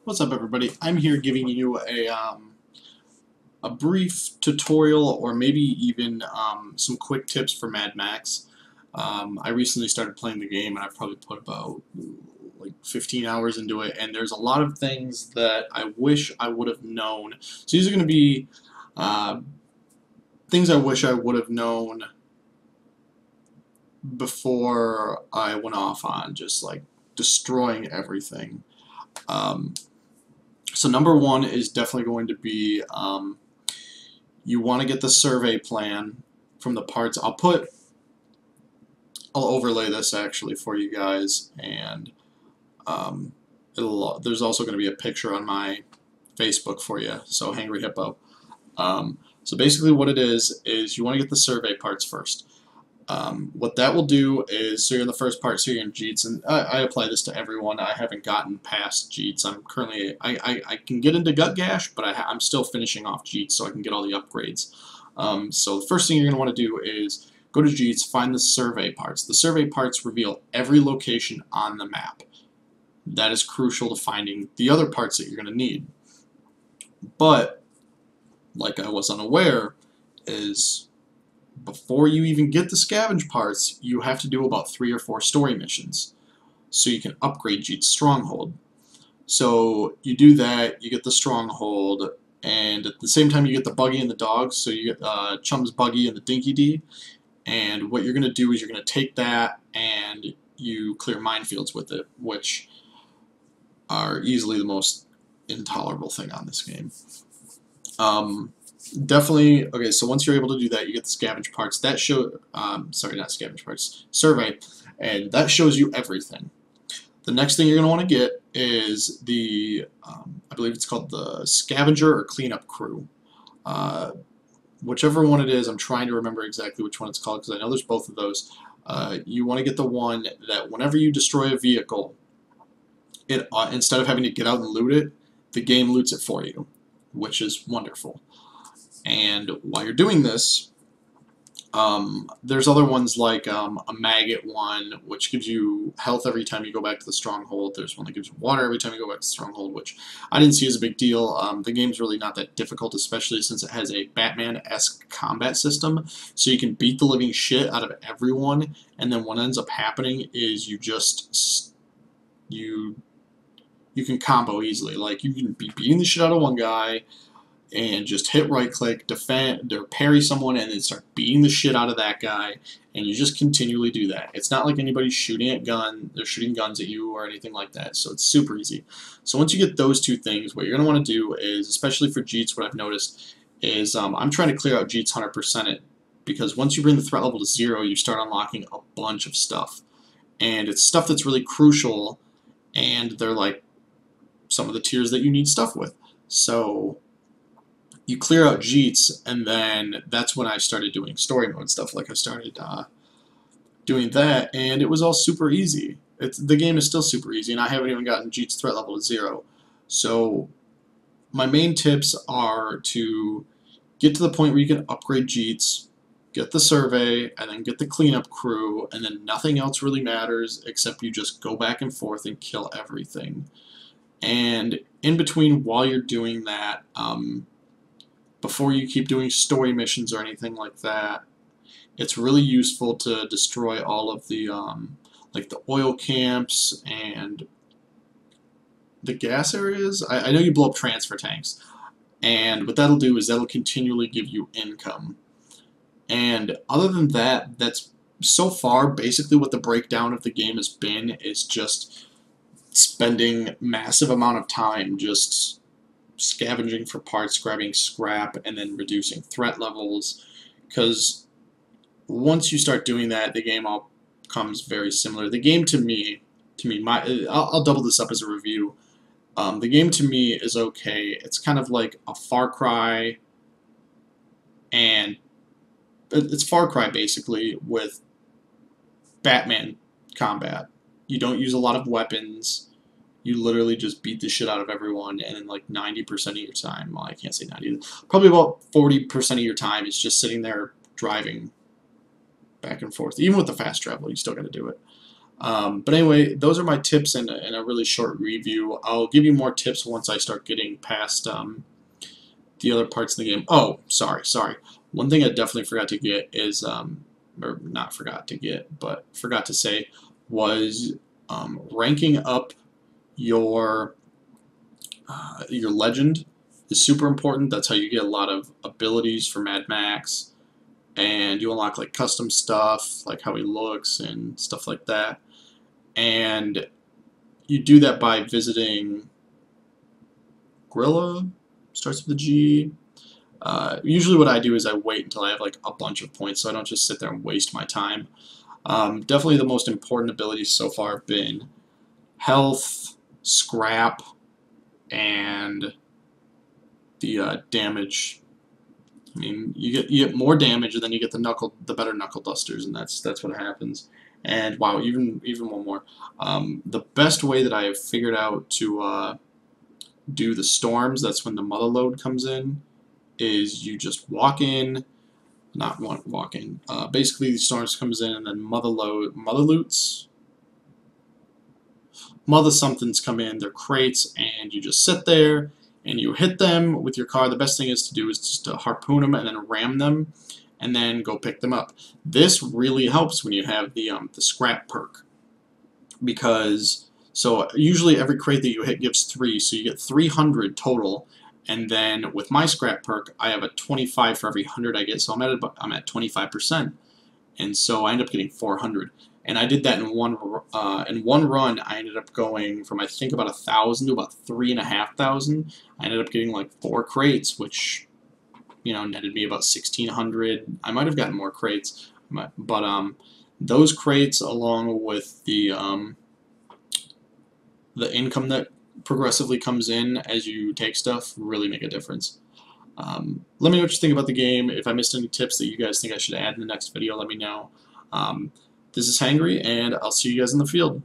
What's up, everybody? I'm here giving you a brief tutorial, or maybe even some quick tips for Mad Max. I recently started playing the game, and I've probably put about like 15 hours into it, and there's a lot of things that I wish I would have known. So these are going to be uh, things I wish I would have known before I went off on just like destroying everything. Um, So number one is definitely going to be you want to get the survey plan from the parts. I'll overlay this actually for you guys, and there's also going to be a picture on my Facebook for you. So Hangry Hippo. So basically, what it is you want to get the survey parts first. What that will do is, so you're in the first part, so you're in Jeets, and I apply this to everyone. I haven't gotten past Jeets. I'm currently, I can get into Gut Gash, but I'm still finishing off Jeets so I can get all the upgrades. So the first thing you're going to want to do is go to Jeets, find the survey parts. The survey parts reveal every location on the map. That is crucial to finding the other parts that you're going to need. But, like I was unaware, is before you even get the scavenge parts, you have to do about 3 or 4 story missions so you can upgrade Jeet's stronghold. So you do that, you get the stronghold, and at the same time you get the buggy and the dogs, so you get Chum's buggy and the Dinky D, and what you're going to do is you're going to take that and you clear minefields with it, which are easily the most intolerable thing on this game. Definitely, okay, so once you're able to do that, you get the scavenge parts. That show, sorry, not scavenge parts, survey, and that shows you everything. The next thing you're going to want to get is the, I believe it's called the scavenger or cleanup crew. Whichever one it is, I'm trying to remember exactly which one it's called because I know there's both of those. You want to get the one that whenever you destroy a vehicle, it instead of having to get out and loot it, the game loots it for you, which is wonderful. And while you're doing this, there's other ones like a maggot one, which gives you health every time you go back to the stronghold. There's one that gives you water every time you go back to the stronghold, which I didn't see as a big deal. The game's really not that difficult, especially since it has a Batman-esque combat system, so you can beat the living shit out of everyone, and then what ends up happening is you just you can combo easily. Like, you can be beating the shit out of one guy, and just hit right click, defend, or parry someone, and then start beating the shit out of that guy, and you just continually do that. It's not like anybody's shooting guns at you or anything like that, so it's super easy. So once you get those two things, what you're going to want to do is, especially for Jeets, what I've noticed is I'm trying to clear out Jeets 100% it, because once you bring the threat level to 0, you start unlocking a bunch of stuff. And it's stuff that's really crucial, and they're like some of the tiers that you need stuff with. So you clear out Jeets, and then that's when I started doing story mode stuff. Like, I started doing that, and it was all super easy. The game is still super easy, and I haven't even gotten Jeets threat level to 0. So my main tips are to get to the point where you can upgrade Jeets, get the survey, and then get the cleanup crew, and then nothing else really matters except you just go back and forth and kill everything. And in between, while you're doing that, before you keep doing story missions or anything like that, it's really useful to destroy all of the like the oil camps and the gas areas. I know you blow up transfer tanks, and what that'll do is that'll continually give you income. And other than that, that's so far basically what the breakdown of the game has been, is just spending massive amount of time just scavenging for parts, grabbing scrap, and then reducing threat levels, because once you start doing that, the game all comes very similar. The game to me, I'll double this up as a review. The game to me is okay. It's kind of like a Far Cry, and it's Far Cry basically with Batman combat. You don't use a lot of weapons. You literally just beat the shit out of everyone, and in like 90% of your time, well, I can't say 90, probably about 40% of your time is just sitting there driving back and forth. Even with the fast travel, you still got to do it. But anyway, those are my tips in a really short review. I'll give you more tips once I start getting past the other parts of the game. Oh, sorry. One thing I definitely forgot to get is, or not forgot to get, but forgot to say, was ranking up your legend is super important. That's how you get a lot of abilities for Mad Max, and you unlock like custom stuff, like how he looks and stuff like that. And you do that by visiting Gorilla, starts with a G. Usually what I do is I wait until I have like a bunch of points so I don't just sit there and waste my time. Definitely the most important abilities so far have been health, scrap, and the damage. I mean, you get more damage, and then you get the better knuckle dusters, and that's what happens. And wow, even one more. The best way that I have figured out to do the storms, that's when the mother load comes in, is you just walk in, not walk in. Basically, the storms comes in, and then mother somethings come in. They're crates, and you just sit there and you hit them with your car. The best thing is to do is just to harpoon them and then ram them, and then go pick them up. This really helps when you have the scrap perk, because so usually every crate that you hit gives 3, so you get 300 total. And then with my scrap perk, I have a 25 for every 100 I get, so I'm at 25%, and so I end up getting 400. And I did that in one run. I ended up going from I think about 1,000 to about 3,500. I ended up getting like 4 crates, which netted me about 1,600. I might have gotten more crates, but those crates along with the income that progressively comes in as you take stuff really make a difference. Let me know what you think about the game. If I missed any tips that you guys think I should add in the next video, let me know. This is Hangry, and I'll see you guys in the field.